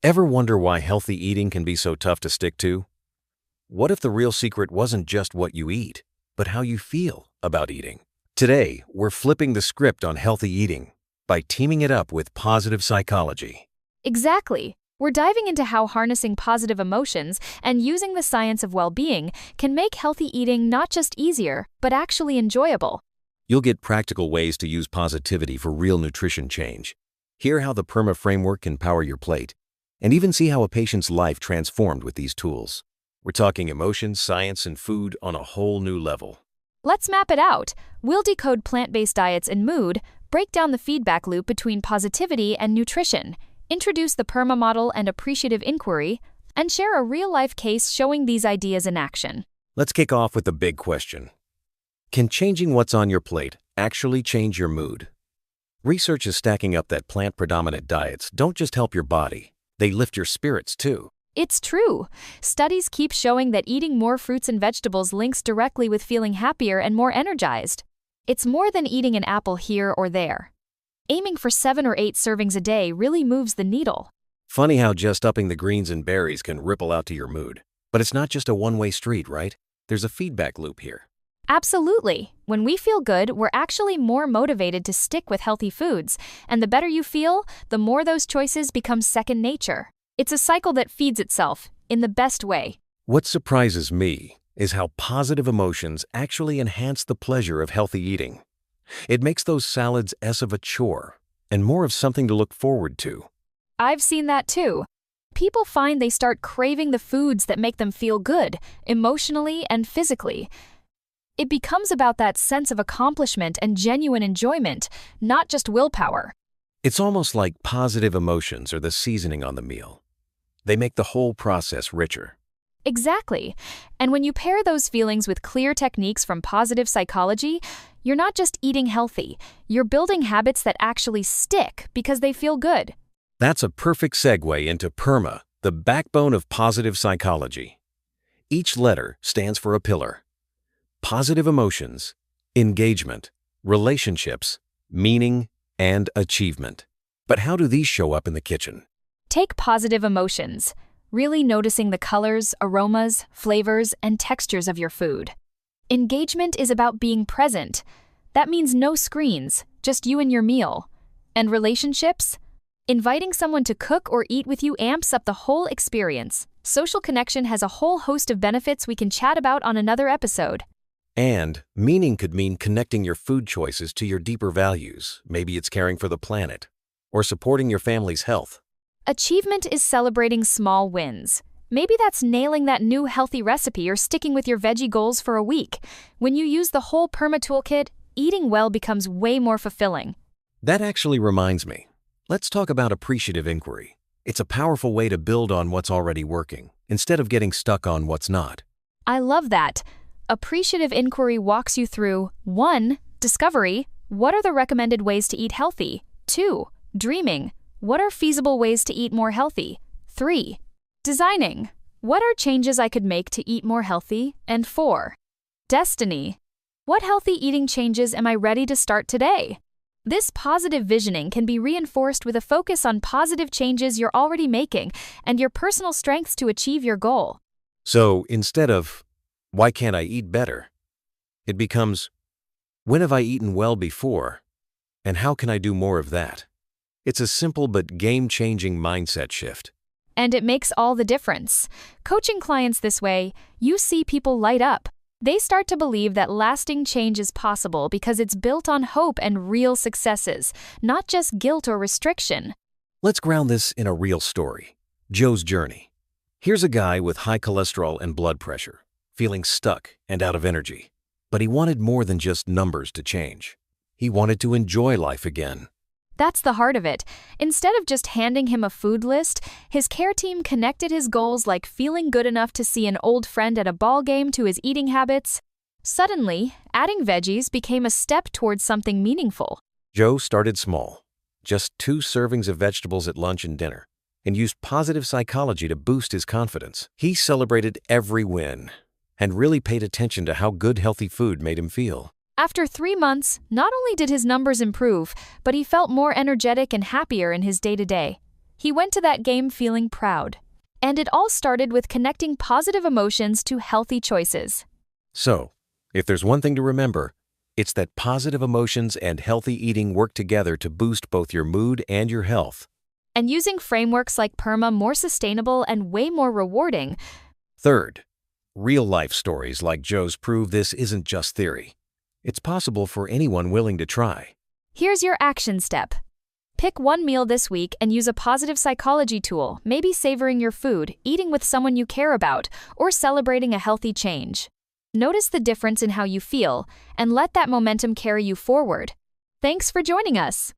Ever wonder why healthy eating can be so tough to stick to? What if the real secret wasn't just what you eat, but how you feel about eating? Today, we're flipping the script on healthy eating by teaming it up with positive psychology. Exactly. We're diving into how harnessing positive emotions and using the science of well-being can make healthy eating not just easier, but actually enjoyable. You'll get practical ways to use positivity for real nutrition change. Hear how the PERMA framework can power your plate, and even see how a patient's life transformed with these tools. We're talking emotions, science, and food on a whole new level. Let's map it out. We'll decode plant-based diets and mood, break down the feedback loop between positivity and nutrition, introduce the PERMA model and appreciative inquiry, and share a real-life case showing these ideas in action. Let's kick off with the big question. Can changing what's on your plate actually change your mood? Research is stacking up that plant-predominant diets don't just help your body, they lift your spirits too. It's true. Studies keep showing that eating more fruits and vegetables links directly with feeling happier and more energized. It's more than eating an apple here or there. Aiming for 7 or 8 servings a day really moves the needle. Funny how just upping the greens and berries can ripple out to your mood. But it's not just a one-way street, right? There's a feedback loop here. Absolutely. When we feel good, we're actually more motivated to stick with healthy foods, and the better you feel, the more those choices become second nature. It's a cycle that feeds itself, in the best way. What surprises me is how positive emotions actually enhance the pleasure of healthy eating. It makes those salads less of a chore and more of something to look forward to. I've seen that too. People find they start craving the foods that make them feel good, emotionally and physically. It becomes about that sense of accomplishment and genuine enjoyment, not just willpower. It's almost like positive emotions are the seasoning on the meal. They make the whole process richer. Exactly. And when you pair those feelings with clear techniques from positive psychology, you're not just eating healthy, you're building habits that actually stick because they feel good. That's a perfect segue into PERMA, the backbone of positive psychology. Each letter stands for a pillar. Positive emotions, engagement, relationships, meaning, and achievement. But how do these show up in the kitchen? Take positive emotions, really noticing the colors, aromas, flavors, and textures of your food. Engagement is about being present. That means no screens, just you and your meal. And relationships? Inviting someone to cook or eat with you amps up the whole experience. Social connection has a whole host of benefits we can chat about on another episode. And meaning could mean connecting your food choices to your deeper values. Maybe it's caring for the planet or supporting your family's health. Achievement is celebrating small wins. Maybe that's nailing that new healthy recipe or sticking with your veggie goals for a week. When you use the whole PERMA toolkit, eating well becomes way more fulfilling. That actually reminds me. Let's talk about appreciative inquiry. It's a powerful way to build on what's already working, instead of getting stuck on what's not. I love that. Appreciative inquiry walks you through 1. Discovery. What are the recommended ways to eat healthy? 2. Dreaming. What are feasible ways to eat more healthy? 3. Designing. What are changes I could make to eat more healthy? And 4. Destiny. What healthy eating changes am I ready to start today? This positive visioning can be reinforced with a focus on positive changes you're already making and your personal strengths to achieve your goal. So instead of, why can't I eat better? It becomes, when have I eaten well before? And how can I do more of that? It's a simple but game-changing mindset shift. And it makes all the difference. Coaching clients this way, you see people light up. They start to believe that lasting change is possible because it's built on hope and real successes, not just guilt or restriction. Let's ground this in a real story. Joe's journey. Here's a guy with high cholesterol and blood pressure, feeling stuck and out of energy. But he wanted more than just numbers to change. He wanted to enjoy life again. That's the heart of it. Instead of just handing him a food list, his care team connected his goals like feeling good enough to see an old friend at a ball game to his eating habits. Suddenly, adding veggies became a step towards something meaningful. Joe started small, just 2 servings of vegetables at lunch and dinner, and used positive psychology to boost his confidence. He celebrated every win and really paid attention to how good healthy food made him feel. After 3 months, not only did his numbers improve, but he felt more energetic and happier in his day-to-day. He went to that game feeling proud. And it all started with connecting positive emotions to healthy choices. So, if there's one thing to remember, it's that positive emotions and healthy eating work together to boost both your mood and your health. And using frameworks like PERMA more sustainable and way more rewarding. Third, real-life stories like Joe's prove this isn't just theory. It's possible for anyone willing to try. Here's your action step. Pick one meal this week and use a positive psychology tool, maybe savoring your food, eating with someone you care about, or celebrating a healthy change. Notice the difference in how you feel, and let that momentum carry you forward. Thanks for joining us.